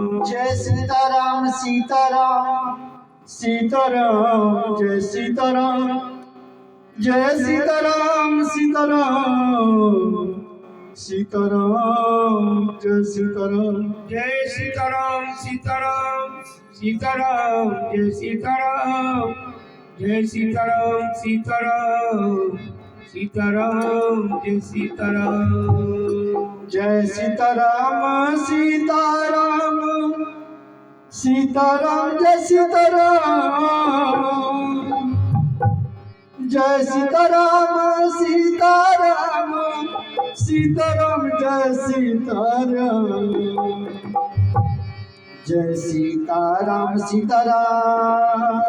Jai Sitaram Sitaram Sitaram Jai Sitaram Jai Sitaram Sitaram Sitaram Jai Sitaram Jai Sitaram Sitaram Sitaram Jai Sitaram Jai Sitaram Sitaram Sitaram Jai Sitaram Jai Sitaram Sitaram Sitaram Jai Sitaram Jai Sitaram Sitaram Sitaram Jai Sitaram Jai Sitaram Sitaram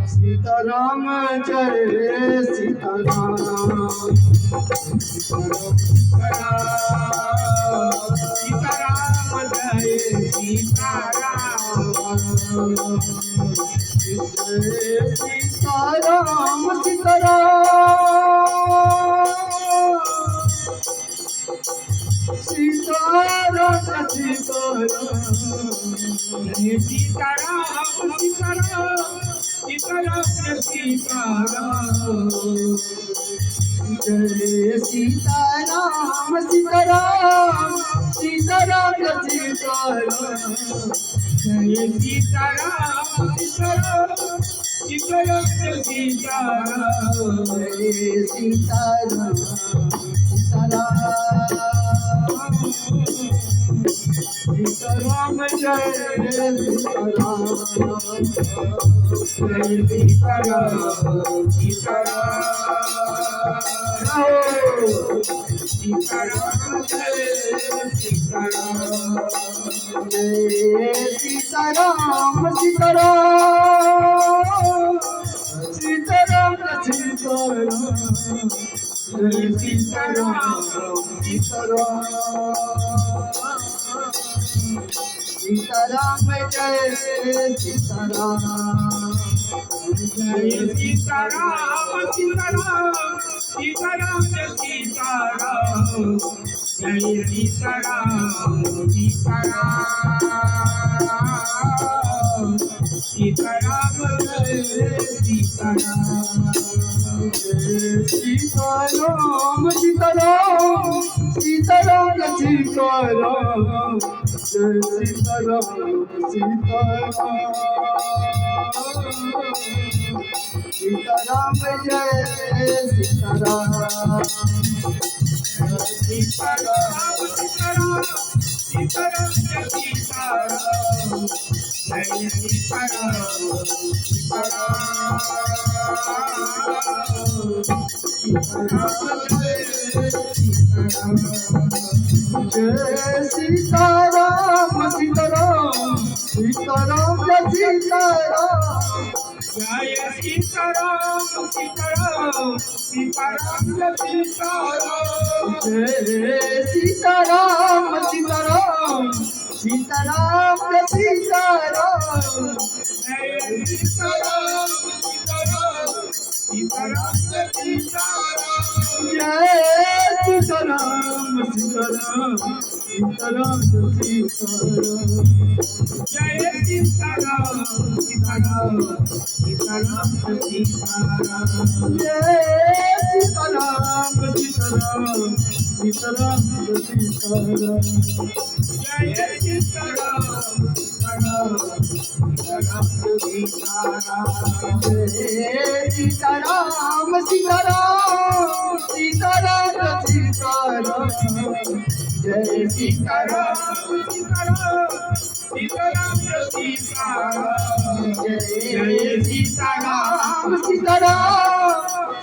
Sitaram Jai Sitaram Sitaram Jai Sitaram Jai Sitaram Sitaram Sitaram Jai Sitaram Sitaram Sitaram Sitaram Jai Sitaram Sitaram Sitaram Sitaram Jai Sitaram Sitaram Sitaram Sitaram Jai Sitaram Sitaram Sitaram Jai Sitaram Jai Sitaram Sitaram Jai Sitaram Jai Sitaram Sitaram Sitaram Sitaram Jai Sitaram Sitaram Sitaram Jai Sitaram Jai Sitaram Sitaram Sitaram Jai Sitaram Jai Sitaram Sitaram Sitaram Jai Sitaram Jai Sitaram Sitaram Sitaram Sitaram Jai Sitaram Sitaram Sitaram Jai Sitaram Sitaram Sitaram Sitaram Jai Sitaram Jai Sitaram Sitaram Sitaram Jai Sitaram Jai Sitaram Sitaram Sitaram Jai Sitaram Jai Sitaram Sitaram Sitaram Jai Sitaram Jai Sitaram Sitaram Sitaram Jai Sitaram Jai Sitaram Sitaram Sitaram Jai Sitaram Jai Sitaram Sitaram Sitaram Jai Sitaram Jai Sitaram Sitaram Sitaram Jai Sitaram Jai Sitaram Sitaram Sitaram Jai Sitaram Jai Sitaram Sitaram Sitaram Jai Sitaram Jai Sitaram Sitaram Sitaram Jai Sitaram Jai Sitaram Sitaram Sitaram Jai Sitaram Jai Sitaram Sitaram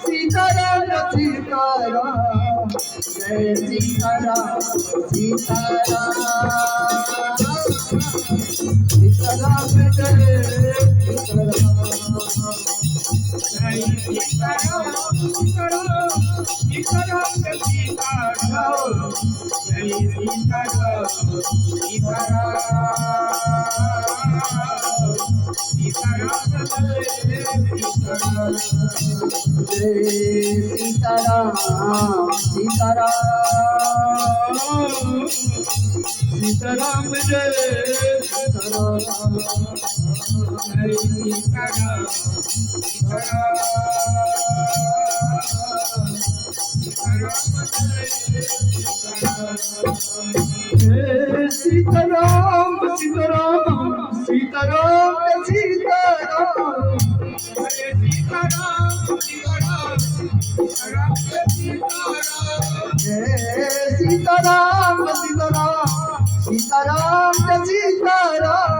Sitaram Sitaram Jai Sitaram Sitaram Sitaram Jai Sitaram Jai Sitaram Sitaram Sitaram Jai Sitaram Jai Sitaram Sitaram Sitaram Jai Sitaram Hare Sitaram Jai Sitaram Sitaram Sitaram Sitaram Hare Sitaram Sitaram Sitaram Sitaram Jai Sitaram Sitaram Sitaram Sitaram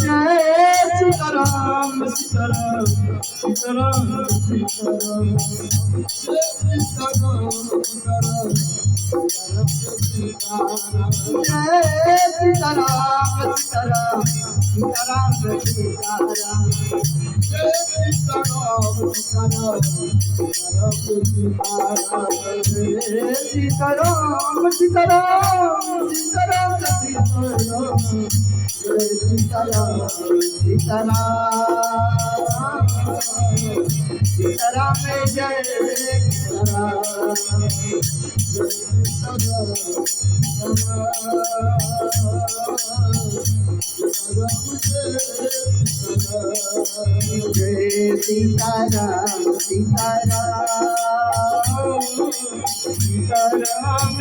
Jai Sitaram Sitaram Sitaram Sitaram Jai Sitaram Sitaram Sitaram Sitaram Jai Sitaram Sitaram Sitaram Sitaram Jai Sitaram Sitaram Sitaram Jai Jai Sitaram Sitaram Sitaram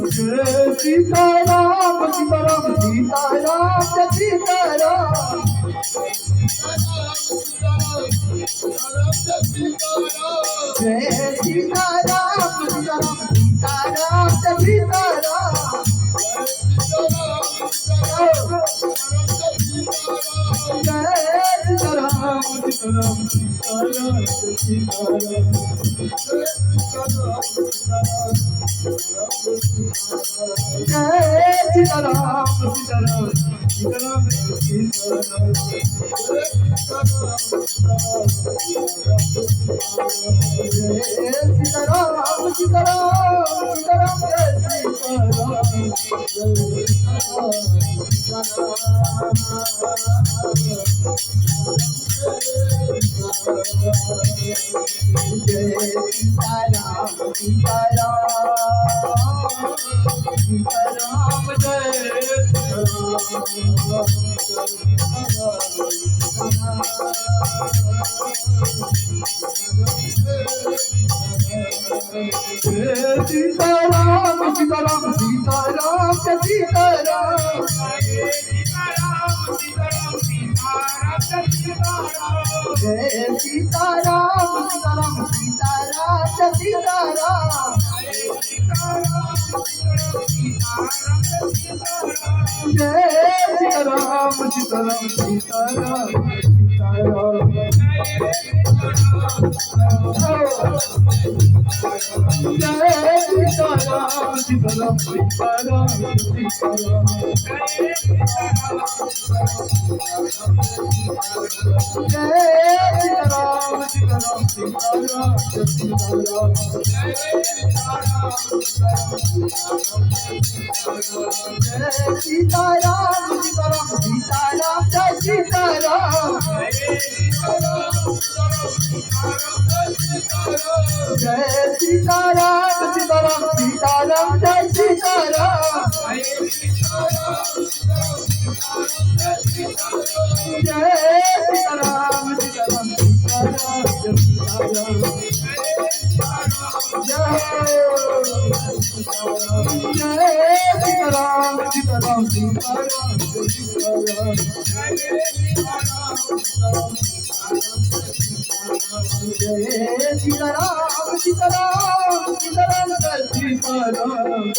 Jai Sitaram Sitaram Sitaram Sitaram Jai Sitaram Sitaram Sitaram Sitaram Jai Sitaram Sitaram Sitaram Sitaram Jai Sitaram Sitaram Sitaram Sitaram Jai Sitaram Sitaram Sitaram Jai Sitaram Sitaram Jai Sitaram Sitaram Sitaram Sitaram Jai Sitaram Sitaram Sitaram Sitaram Jai Sitaram Sitaram Sitaram Sitaram Jai Sitaram Sitaram Sitaram Sitaram Jai Sitaram Sitaram Sitaram Sitaram Jai Sitaram Sitaram Sitaram Jai Sitaram Jai Sitaram Sitaram Sitaram Jai Sitaram Jai Sitaram Sitaram Sitaram Jai Sitaram Sitaram Sitaram Jai Sitaram Sitaram Sitaram Jai Sitaram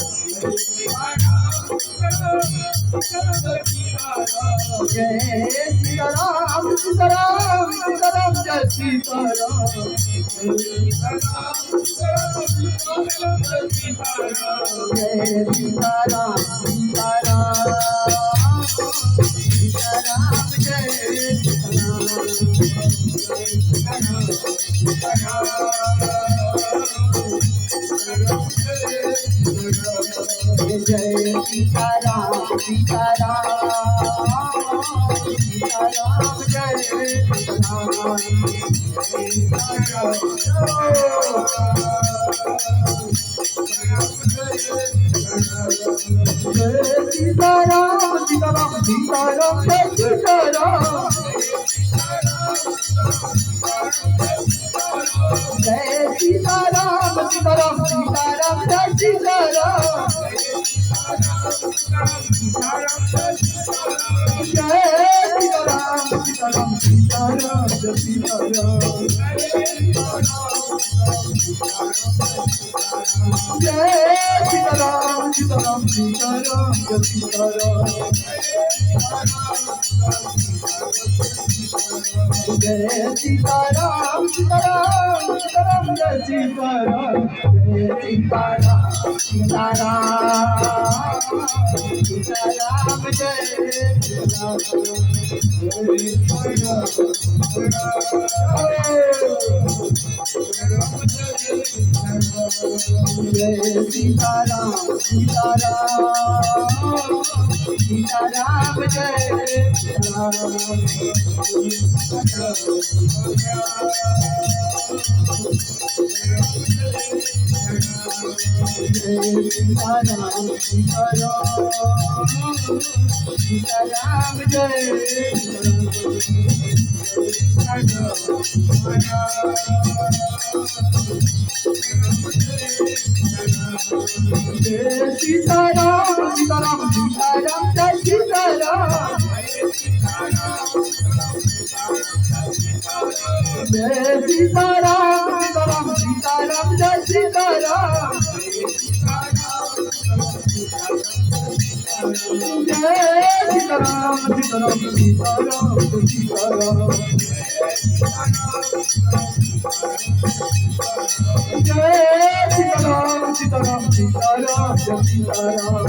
Jai Sitaram Sitaram Sitaram Jai Sitaram Jai Sitaram Sitaram Sitaram Jai Jai Sitaram Sitaram Sitaram Jai Sitaram Sitaram Sitaram Jai Sitaram Jai Sitaram Sitaram Sitaram Jai Sitaram Jai Sitaram Sitaram Sitaram Jai Sitaram Jai Sitaram Sitaram Sitaram Jai Sitaram Jai Sitaram Sitaram Sitaram Jai Sitaram Jai Sitaram Sitaram Sitaram Jai Jai Sitaram Sitaram Sitaram Jai Sitaram Sitaram Sitaram Jai Sitaram Sitaram Sitaram Jai Sitaram Jai Sitaram Sitaram Sitaram Jai Sitaram Jai Sitaram Sitaram Sitaram Jai Sitaram Jai Sitaram Sitaram Sitaram Jai Sitaram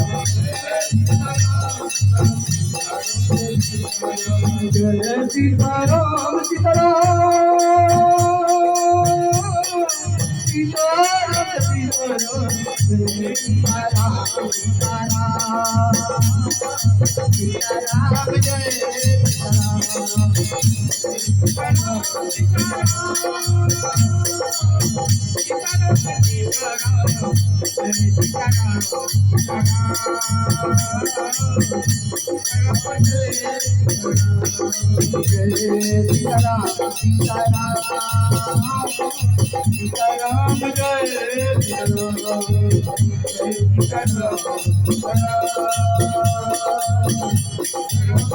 Jai Sitaram Sitaram Sitaram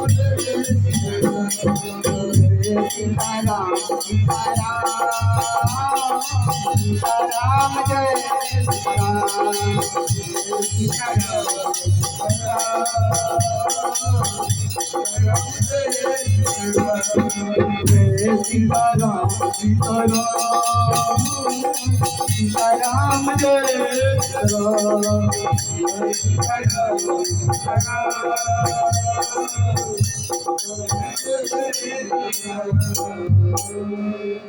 Sitaram Jai Sitaram Sitaram Sitaram Jai Sitaram Sitaram Jai Sitaram Sitaram Jai Sitaram Sitaram Jai